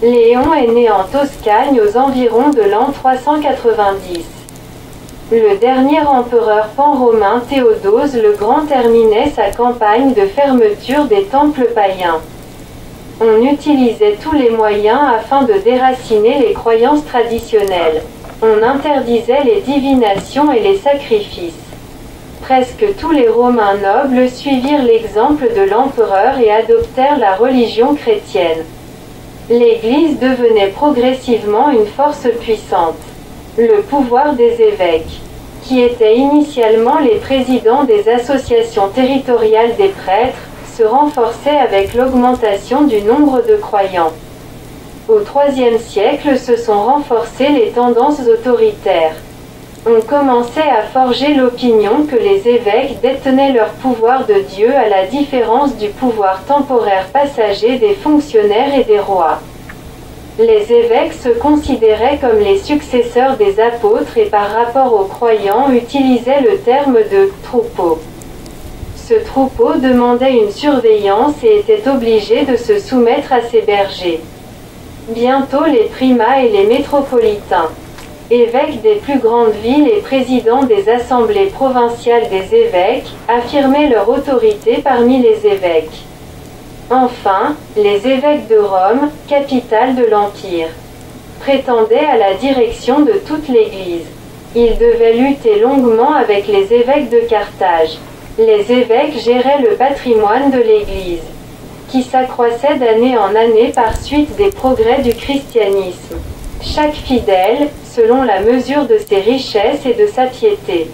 Léon est né en Toscane aux environs de l'an 390. Le dernier empereur pan-romain Théodose le Grand terminait sa campagne de fermeture des temples païens. On utilisait tous les moyens afin de déraciner les croyances traditionnelles. On interdisait les divinations et les sacrifices. Presque tous les Romains nobles suivirent l'exemple de l'empereur et adoptèrent la religion chrétienne. L'Église devenait progressivement une force puissante. Le pouvoir des évêques, qui étaient initialement les présidents des associations territoriales des prêtres, se renforçait avec l'augmentation du nombre de croyants. Au IIIe siècle se sont renforcées les tendances autoritaires. On commençait à forger l'opinion que les évêques détenaient leur pouvoir de Dieu à la différence du pouvoir temporaire passager des fonctionnaires et des rois. Les évêques se considéraient comme les successeurs des apôtres et par rapport aux croyants utilisaient le terme de « troupeau ». Ce troupeau demandait une surveillance et était obligé de se soumettre à ses bergers. Bientôt les primats et les métropolitains, évêques des plus grandes villes et présidents des assemblées provinciales des évêques, affirmaient leur autorité parmi les évêques. Enfin, les évêques de Rome, capitale de l'Empire, prétendaient à la direction de toute l'Église. Ils devaient lutter longuement avec les évêques de Carthage. Les évêques géraient le patrimoine de l'Église, qui s'accroissait d'année en année par suite des progrès du christianisme. Chaque fidèle, selon la mesure de ses richesses et de sa piété,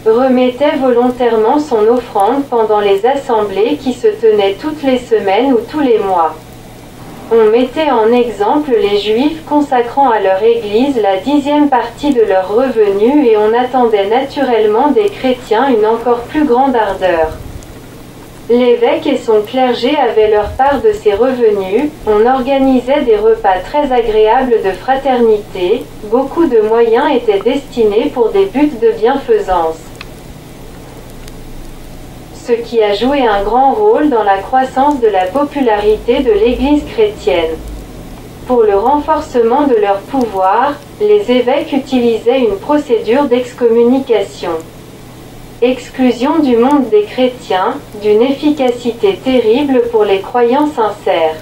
remettait volontairement son offrande pendant les assemblées qui se tenaient toutes les semaines ou tous les mois. On mettait en exemple les Juifs consacrant à leur Église la 10e partie de leurs revenus et on attendait naturellement des chrétiens une encore plus grande ardeur. L'évêque et son clergé avaient leur part de ces revenus, on organisait des repas très agréables de fraternité, beaucoup de moyens étaient destinés pour des buts de bienfaisance. Ce qui a joué un grand rôle dans la croissance de la popularité de l'Église chrétienne. Pour le renforcement de leur pouvoir, les évêques utilisaient une procédure d'excommunication. Exclusion du monde des chrétiens, d'une efficacité terrible pour les croyants sincères.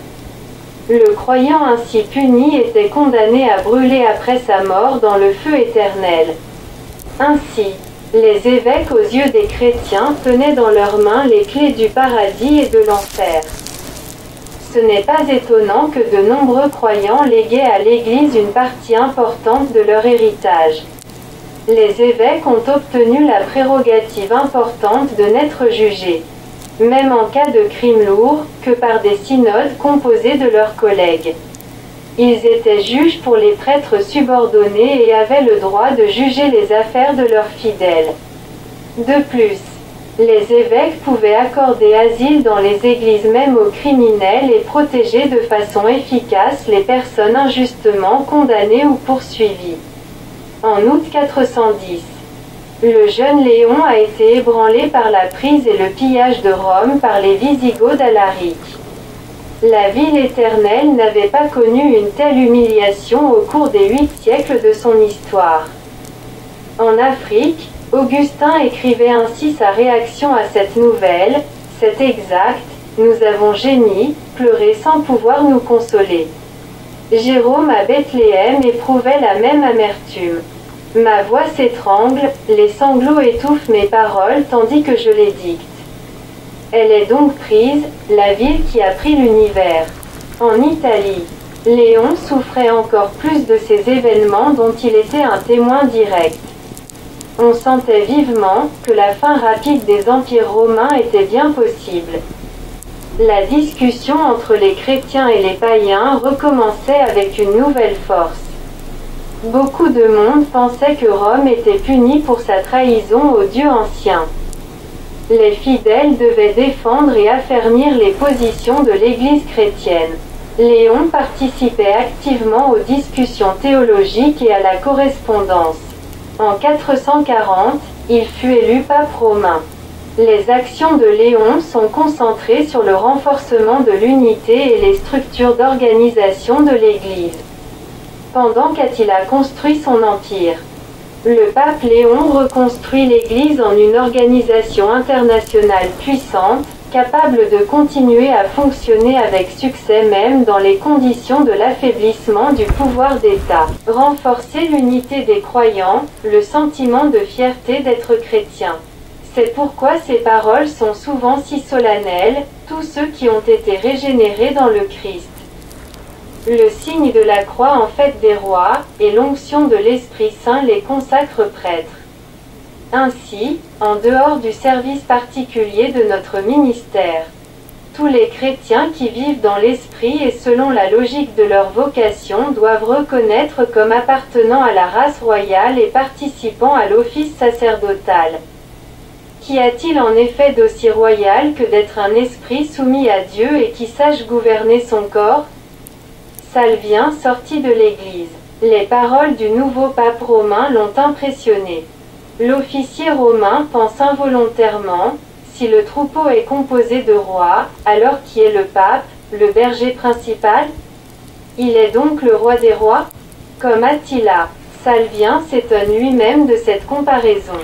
Le croyant ainsi puni était condamné à brûler après sa mort dans le feu éternel. Ainsi, les évêques aux yeux des chrétiens tenaient dans leurs mains les clés du paradis et de l'enfer. Ce n'est pas étonnant que de nombreux croyants léguaient à l'Église une partie importante de leur héritage. Les évêques ont obtenu la prérogative importante de n'être jugés, même en cas de crime lourd, que par des synodes composés de leurs collègues. Ils étaient juges pour les prêtres subordonnés et avaient le droit de juger les affaires de leurs fidèles. De plus, les évêques pouvaient accorder asile dans les églises même aux criminels et protéger de façon efficace les personnes injustement condamnées ou poursuivies. En août 410, le jeune Léon a été ébranlé par la prise et le pillage de Rome par les Wisigoths d'Alaric. La ville éternelle n'avait pas connu une telle humiliation au cours des 8 siècles de son histoire. En Afrique, Augustin écrivait ainsi sa réaction à cette nouvelle, « C'est exact, nous avons gémi, pleuré sans pouvoir nous consoler. » Jérôme à Bethléem éprouvait la même amertume. « Ma voix s'étrangle, les sanglots étouffent mes paroles tandis que je les dicte. » Elle est donc prise, la ville qui a pris l'univers. En Italie, Léon souffrait encore plus de ces événements dont il était un témoin direct. On sentait vivement que la fin rapide des empires romains était bien possible. La discussion entre les chrétiens et les païens recommençait avec une nouvelle force. Beaucoup de monde pensait que Rome était punie pour sa trahison aux dieux anciens. Les fidèles devaient défendre et affermir les positions de l'Église chrétienne. Léon participait activement aux discussions théologiques et à la correspondance. En 440, il fut élu pape romain. Les actions de Léon sont concentrées sur le renforcement de l'unité et les structures d'organisation de l'Église. Pendant qu'Attila construit son empire, le pape Léon reconstruit l'Église en une organisation internationale puissante, capable de continuer à fonctionner avec succès même dans les conditions de l'affaiblissement du pouvoir d'État. Renforcer l'unité des croyants, le sentiment de fierté d'être chrétien. C'est pourquoi ces paroles sont souvent si solennelles, tous ceux qui ont été régénérés dans le Christ. Le signe de la croix en fait des rois, et l'onction de l'Esprit Saint les consacre prêtres. Ainsi, en dehors du service particulier de notre ministère, tous les chrétiens qui vivent dans l'Esprit et selon la logique de leur vocation doivent reconnaître comme appartenant à la race royale et participant à l'office sacerdotal. Qu'y a-t-il en effet d'aussi royal que d'être un esprit soumis à Dieu et qui sache gouverner son corps? Salvien sortit de l'Église. Les paroles du nouveau pape romain l'ont impressionné. L'officier romain pense involontairement, si le troupeau est composé de rois, alors qui est le pape, le berger principal? Il est donc le roi des rois? Comme Attila, Salvien s'étonne lui-même de cette comparaison.